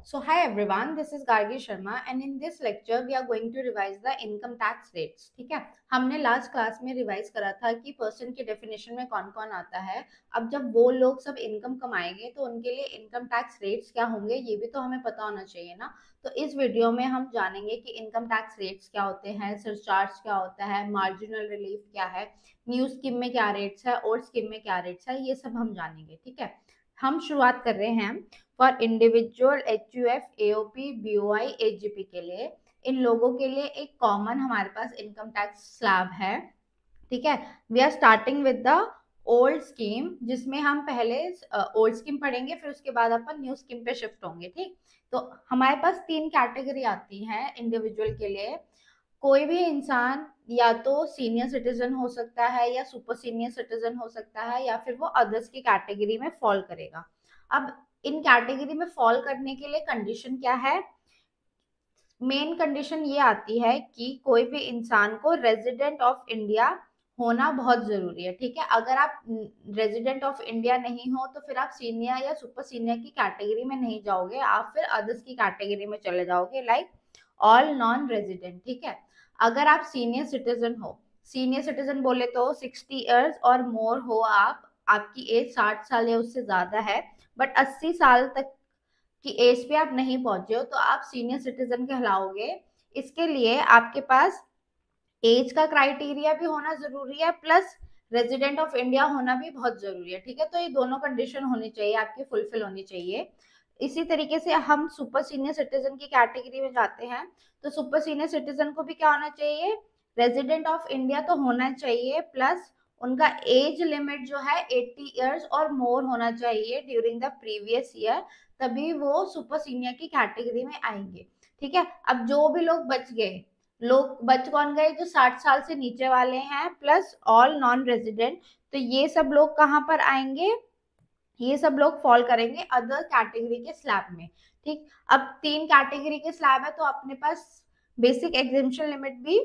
So hi everyone, this is Gargi Sharma and in this lecture we are going to revise the income tax rates. ठीक है, हमने last class में revise करा था कि person के डेफिनेशन में कौन कौन आता है। अब जब वो लोग सब इनकम कमाएंगे तो उनके लिए इनकम टैक्स रेट्स क्या होंगे ये भी तो हमें पता होना चाहिए ना। तो इस वीडियो में हम जानेंगे कि इनकम टैक्स रेट्स क्या होते हैं, सरचार्ज क्या होता है, मार्जिनल रिलीफ क्या है, न्यू स्कीम में क्या रेट्स है, ओल्ड स्कीम में क्या रेट्स है, ये सब हम जानेंगे। ठीक है, हम शुरुआत कर रहे हैं for individual HUF, AOP, BOI, AGP के लिए। इन लोगों के लिए एक कॉमन हमारे पास इनकम टैक्स स्लैब है। ठीक है, we are starting with the old scheme, जिसमें हम पहले ओल्ड स्कीम पढ़ेंगे, फिर उसके बाद अपन न्यू स्कीम पे शिफ्ट होंगे। ठीक, तो हमारे पास तीन कैटेगरी आती है इंडिविजुअल के लिए। कोई भी इंसान या तो सीनियर सिटीजन हो सकता है या सुपर सीनियर सिटीजन हो सकता है या फिर वो अदर्स की कैटेगरी में फॉल करेगा। अब इन कैटेगरी में फॉल करने के लिए कंडीशन क्या है? मेन कंडीशन ये आती है कि कोई भी इंसान को रेजिडेंट ऑफ इंडिया होना बहुत जरूरी है। ठीक है, अगर आप रेजिडेंट ऑफ इंडिया नहीं हो तो फिर आप सीनियर या सुपर सीनियर की कैटेगरी में नहीं जाओगे, आप फिर अदर्स की कैटेगरी में चले जाओगे, लाइक ऑल नॉन रेजिडेंट। ठीक है, अगर आप सीनियर सिटीजन हो, सीनियर सिटीजन बोले तो 60 ईयर्स और मोर हो, आपकी एज 60 साल या उससे ज्यादा है, बट 80 साल तक कि एज पे आप नहीं पहुंचे हो तो आप सीनियर सिटीजन कहलाओगे। इसके लिए आपके पास एज का क्राइटेरिया भी होना जरूरी है, प्लस रेजिडेंट ऑफ इंडिया होना भी बहुत जरूरी है। ठीक है, तो ये दोनों कंडीशन होनी चाहिए, आपकी फुलफिल होनी चाहिए। इसी तरीके से हम सुपर सीनियर सिटीजन की कैटेगरी में जाते हैं, तो सुपर सीनियर सिटीजन को भी क्या होना चाहिए? रेजिडेंट ऑफ इंडिया तो होना चाहिए, प्लस उनका एज लिमिट जो है 80 इयर्स और मोर होना चाहिए ड्यूरिंग द प्रीवियस ईयर, तभी वो सुपर सीनियर की कैटेगरी में आएंगे। ठीक है, अब जो भी लोग बच गए, लोग बच कौन गए? जो 60 साल से नीचे वाले हैं, प्लस ऑल नॉन रेजिडेंट, तो ये सब लोग कहाँ पर आएंगे? ये सब लोग फॉल करेंगे अदर कैटेगरी के स्लैब में। ठीक, अब तीन कैटेगरी के स्लैब है तो अपने पास बेसिक एग्जेम्पशन लिमिट भी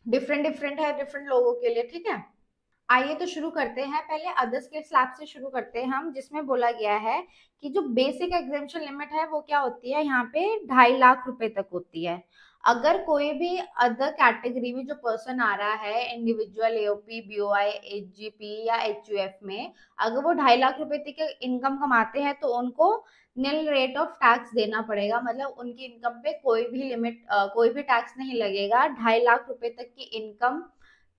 डिफरेंट डिफरेंट है डिफरेंट लोगों के लिए। ठीक है, आइए तो शुरू करते हैं। पहले अदर्स के स्लैब से शुरू करते हैं हम, जिसमें बोला गया है कि जो बेसिक एग्जेम्पशन लिमिट है वो क्या होती है, यहाँ पे 2.5 लाख रुपए तक होती है। अगर कोई भी अदर कैटेगरी में जो पर्सन आ रहा है इंडिविजुअल, AOP, BOI, HGP या HUF में, अगर वो 2.5 लाख रुपए तक इनकम कमाते हैं तो उनको नील रेट ऑफ टैक्स देना पड़ेगा। मतलब उनकी इनकम पे कोई भी लिमिट, कोई भी टैक्स नहीं लगेगा। 2.5 लाख रुपए तक की इनकम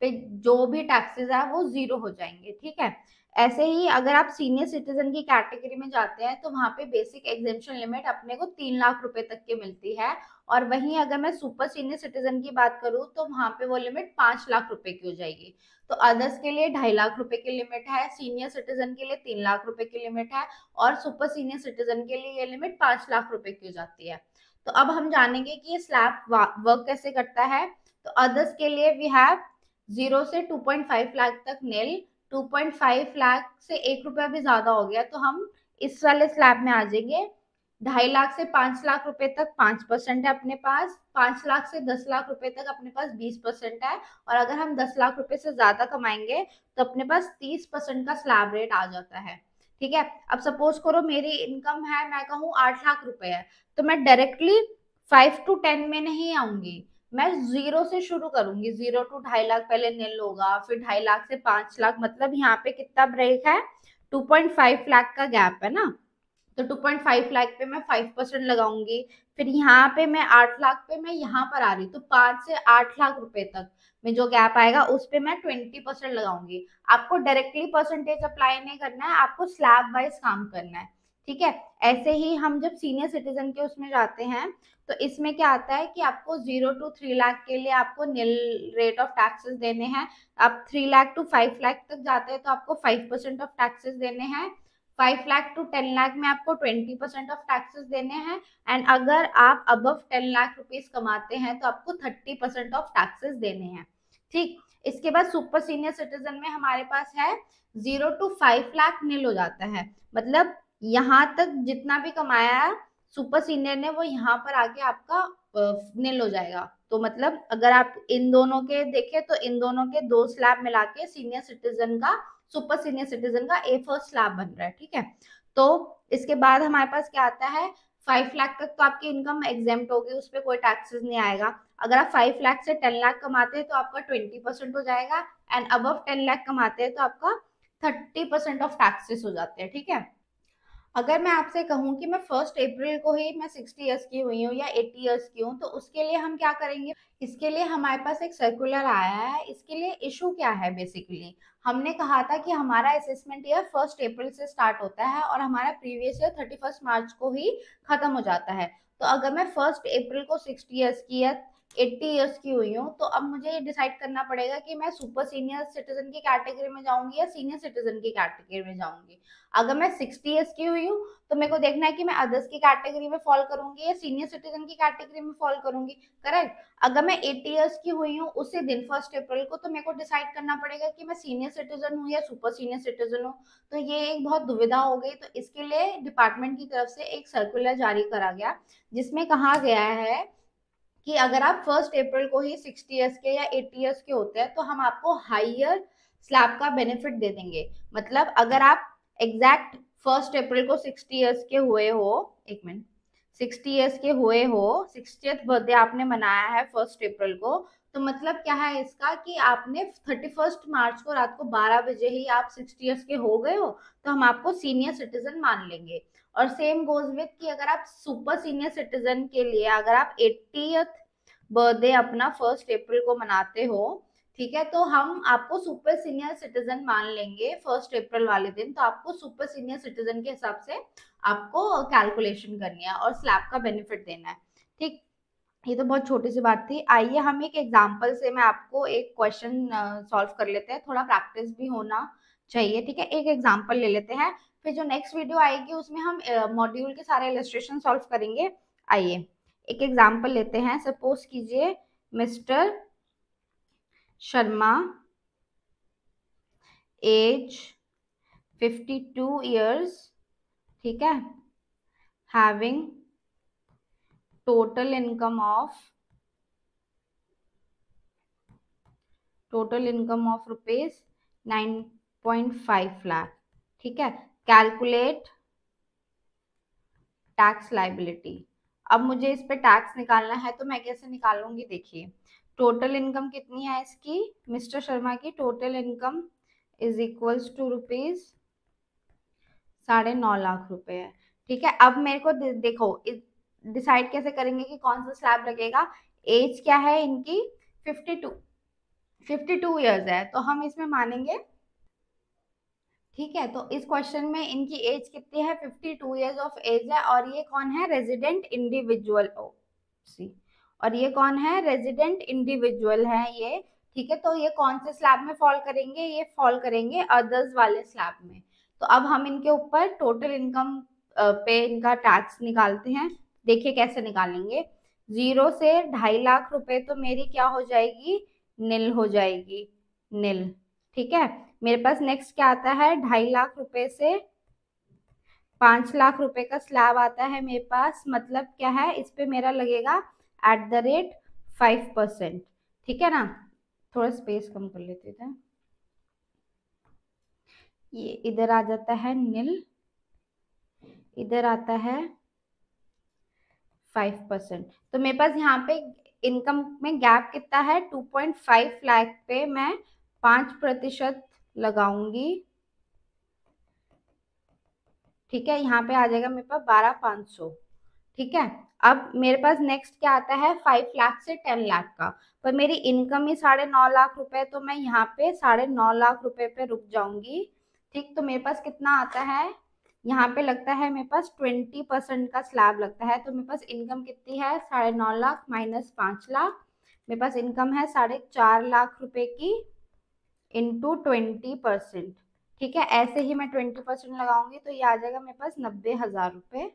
पे जो भी टैक्सेस है वो जीरो हो जाएंगे। ठीक है, ऐसे ही अगर आप सीनियर सिटीजन की कैटेगरी में जाते हैं तो वहां पे बेसिक एग्जेम्पशन लिमिट अपने को 3 लाख रुपए तक की मिलती है। और वहीं अगर मैं सुपर सीनियर सिटीजन की बात करूं तो वहां पे वो लिमिट 5 लाख रुपए की हो जाएगी। तो अदर्स के लिए 2.5 लाख रुपए की लिमिट है, सीनियर सिटीजन के लिए 3 लाख रुपए की लिमिट है, और सुपर सीनियर सिटीजन के लिए ये लिमिट 5 लाख रुपए की हो जाती है। तो अब हम जानेंगे कि ये स्लैब वर्क कैसे करता है। तो अदर्स के लिए वी हैव 0 से 2.5 लाख तक नील, 2.5 लाख से 1 रुपया भी ज्यादा हो गया तो हम इस वाले स्लैब में आ जाएंगे। 2.5 लाख से 5 लाख रुपए तक 5% है अपने पास, 5 लाख से 10 लाख रुपए तक अपने पास 20% है, और अगर हम 10 लाख रुपए से ज्यादा कमाएंगे तो अपने पास 30% का स्लैब रेट आ जाता है। ठीक है, अब सपोज करो मेरी इनकम है, मैं कहूँ 8 लाख रुपए है, तो मैं डायरेक्टली 5 to 10 में नहीं आऊंगी, मैं 0 से शुरू करूंगी। 0 to 2.5 लाख पहले नील होगा, फिर 2.5 लाख से 5 लाख, मतलब यहाँ पे कितना ब्रेक है? 2.5 लाख का गैप है ना। तो 2.5 लाख पे मैं 5% लगाऊंगी, फिर यहाँ पे मैं 8 लाख पे मैं यहाँ पर आ रही, तो 5 से 8 लाख रुपए तक में जो गैप आएगा उस पे मैं 20% लगाऊंगी। आपको डायरेक्टली परसेंटेज अप्लाई नहीं करना है, आपको स्लैब वाइज काम करना है। ठीक है, ऐसे ही हम जब सीनियर सिटीजन के उसमें जाते हैं तो इसमें क्या आता है कि आपको 0 to 3 लाख के लिए आपको नील रेट ऑफ टैक्सेस देने हैं। आप 3 लाख to 5 लाख तक जाते हैं तो आपको 5% ऑफ टैक्सेस देने हैं। 5 लाख to 10 लाख में आपको 20% ऑफ टैक्सेस देने हैं, एंड अगर आप अबव 10 लाख रुपीज कमाते हैं तो आपको 30% ऑफ टैक्सेस देने हैं। ठीक, इसके बाद सुपर सीनियर सिटीजन में हमारे पास है 0 to 5 लाख नील हो जाता है। मतलब यहाँ तक जितना भी कमाया सुपर सीनियर ने वो यहाँ पर आके आपका नील हो जाएगा। तो मतलब अगर आप इन दोनों के देखें तो इन दोनों के दो स्लैब मिला के सीनियर सिटीजन का, सुपर सीनियर सिटीजन का ए फर्स्ट स्लैब बन रहा है। ठीक है, तो इसके बाद हमारे पास क्या आता है? 5 लाख तक तो आपकी इनकम एग्जेम्प्ट होगी, उस पर कोई टैक्सेस नहीं आएगा। अगर आप 5 लाख से 10 लाख कमाते हैं तो आपका 20% हो जाएगा, एंड अबव 10 लाख कमाते हैं तो आपका 30% ऑफ टैक्सेस हो जाते हैं, ठीक है। अगर मैं आपसे कहूँ कि मैं 1 अप्रैल को ही मैं 60 ईयर्स की हुई हूँ या 80 ईयर्स की हूँ, तो उसके लिए हम क्या करेंगे? इसके लिए हमारे पास एक सर्कुलर आया है। इसके लिए इशू क्या है? बेसिकली हमने कहा था कि हमारा असेसमेंट ईयर 1 अप्रैल से स्टार्ट होता है और हमारा प्रीवियस ईयर 31 मार्च को ही खत्म हो जाता है। तो अगर मैं 1 अप्रैल को 60 ईयर्स की या 80 ईयर्स की हुई हूँ, तो अब मुझे ये डिसाइड करना पड़ेगा कि मैं सुपर सीनियर सिटीजन की कैटेगरी में जाऊंगी या सीनियर सिटीजन की कैटेगरी में जाऊंगी। अगर मैं 60 ईयर्स की हुई हूँ तो मेरे को देखना है कि मैं अदर्स की कैटेगरी में फॉल करूंगी या सीनियर सिटीजन की कैटेगरी में फॉल करूंगी, करेक्ट। अगर मैं 80 ईयर्स की हुई हूँ उसी दिन 1 अप्रैल को, तो मेरे को डिसाइड करना पड़ेगा कि मैं सीनियर सिटीजन हूँ या सुपर सीनियर सिटीजन हूँ। तो ये एक बहुत दुविधा हो गई। तो इसके लिए डिपार्टमेंट की तरफ से एक सर्कुलर जारी करा गया, जिसमें कहा गया है कि अगर आप 1 अप्रैल को ही 60 ईयर्स के या 80 ईयर्स के होते हैं तो हम आपको हाइयर स्लैब का बेनिफिट दे देंगे। मतलब अगर आप एग्जैक्ट 1 अप्रैल को 60 ईयर्स के हुए हो, एक मिनट, 60 ईयर्स के हुए हो, 60th बर्थडे आपने मनाया है 1 अप्रैल को, तो मतलब क्या है इसका कि आपने 31 मार्च को रात को 12 बजे ही आप 60 ईयर्स के हो गए हो, तो हम आपको सीनियर सिटीजन मान लेंगे। और सेम गोज विथ कि अगर आप सुपर सीनियर सिटीजन के लिए अगर आप 80th बर्थडे अपना 1 अप्रैल को मनाते हो, ठीक है, तो हम आपको सुपर सीनियर सिटीजन मान लेंगे 1 अप्रैल वाले दिन। तो आपको सुपर सीनियर सिटीजन के हिसाब से आपको कैलकुलेशन करनी है और स्लैब का बेनिफिट देना है, ठीक। ये तो बहुत छोटी सी बात थी। आइए हम एक एग्जांपल से मैं आपको एक क्वेश्चन सॉल्व कर लेते हैं, थोड़ा प्रैक्टिस भी होना चाहिए, ठीक है। एक एग्जांपल ले लेते हैं, फिर जो नेक्स्ट वीडियो आएगी उसमें हम मॉड्यूल के सारे इलस्ट्रेशन सॉल्व करेंगे। आइए एक एग्जांपल लेते हैं। सपोज कीजिए मिस्टर शर्मा, एज 52 ईयर्स, ठीक है, having total income of rupees 9.5 lakh, ठीक है। Calculate tax liability. अब मुझे इस पे टैक्स निकालना है, तो मैं कैसे निकालूंगी? देखिए, टोटल इनकम कितनी है इसकी, मिस्टर शर्मा की total income is equals to rupees 9.5 lakh रुपए है, ठीक है। अब मेरे को देखो डिसाइड कैसे करेंगे कि कौन सा स्लैब लगेगा। एज क्या है इनकी? 52 ईयर्स है, तो हम इसमें मानेंगे, ठीक है। तो इस क्वेश्चन में इनकी एज कितनी है? 52 ईयर्स ऑफ एज है। और ये कौन है? रेजिडेंट इंडिविजुअल, ओ सी, और ये कौन है? रेजिडेंट इंडिविजुअल है ये, ठीक है। तो ये कौन से स्लैब में फॉल करेंगे? ये फॉल करेंगे अदर्स वाले स्लैब में। तो अब हम इनके ऊपर टोटल इनकम पे इनका टैक्स निकालते हैं। देखिए कैसे निकालेंगे। 0 से 2.5 लाख रुपए तो मेरी क्या हो जाएगी? नील हो जाएगी, नील, ठीक है। मेरे पास नेक्स्ट क्या आता है? 2.5 लाख रुपए से 5 लाख रुपए का स्लैब आता है मेरे पास। मतलब क्या है? इस पे मेरा लगेगा @5%, ठीक है ना। थोड़ा स्पेस कम कर लेते थे, ये इधर आ जाता है नील, इधर आता है 5%। तो मेरे पास यहाँ पे इनकम में गैप कितना है? 2.5 लाख पे मैं 5% लगाऊंगी, ठीक है। यहाँ पे आ जाएगा मेरे पास 12,500, ठीक है। अब मेरे पास नेक्स्ट क्या आता है? 5 लाख से 10 लाख का। पर मेरी इनकम ही 9.5 लाख रुपए, तो मैं यहाँ पे 9.5 लाख रुपए पे रुक जाऊंगी, ठीक। तो मेरे पास कितना आता है? यहाँ पे लगता है मेरे पास 20% का स्लैब लगता है। तो मेरे पास इनकम कितनी है? 9.5 लाख माइनस 5 लाख, मेरे पास इनकम है 4.5 लाख रुपए की इंटू 20%, ठीक है। ऐसे ही मैं 20% लगाऊंगी तो ये आ जाएगा मेरे पास 90,000 रुपए,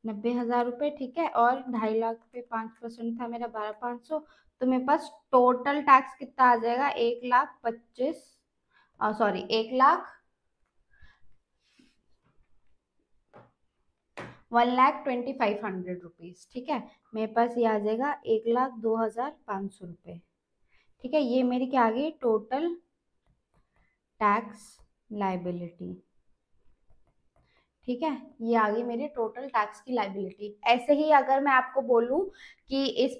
90,000 रुपए, ठीक है। और 2.5 लाख पे 5% था मेरा 12,500। तो मेरे पास टोटल टैक्स कितना आ जाएगा? 1,25,000, सॉरी 1,25,000 रुपीज, ठीक है। मेरे पास ये आ जाएगा 1,02,500 रुपए, ठीक है। ये मेरी क्या आ गई? टोटल टैक्स लाइबिलिटी, ठीक है, ये आ गई मेरी टोटल टैक्स की लाइबिलिटी। ऐसे ही अगर मैं आपको बोलूं कि इस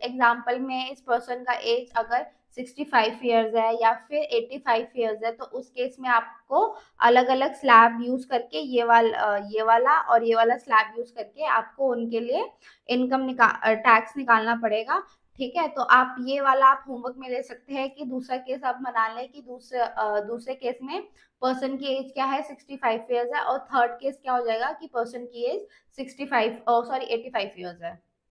एग्जांपल में इस पर्सन का एज अगर 65 इयर्स है या फिर 85 इयर्स है, तो उस केस में आपको अलग अलग स्लैब यूज करके ये वाला और ये वाला स्लैब यूज करके आपको उनके लिए इनकम टैक्स निकालना पड़ेगा। ठीक है, तो आप ये वाला आप होमवर्क में ले सकते हैं कि दूसरा केस आप बना लें कि दूसरे केस में पर्सन की एज क्या है, 65 इयर्स है, और थर्ड केस क्या हो जाएगा कि पर्सन की एज 65 सॉरी 85 इयर्स है।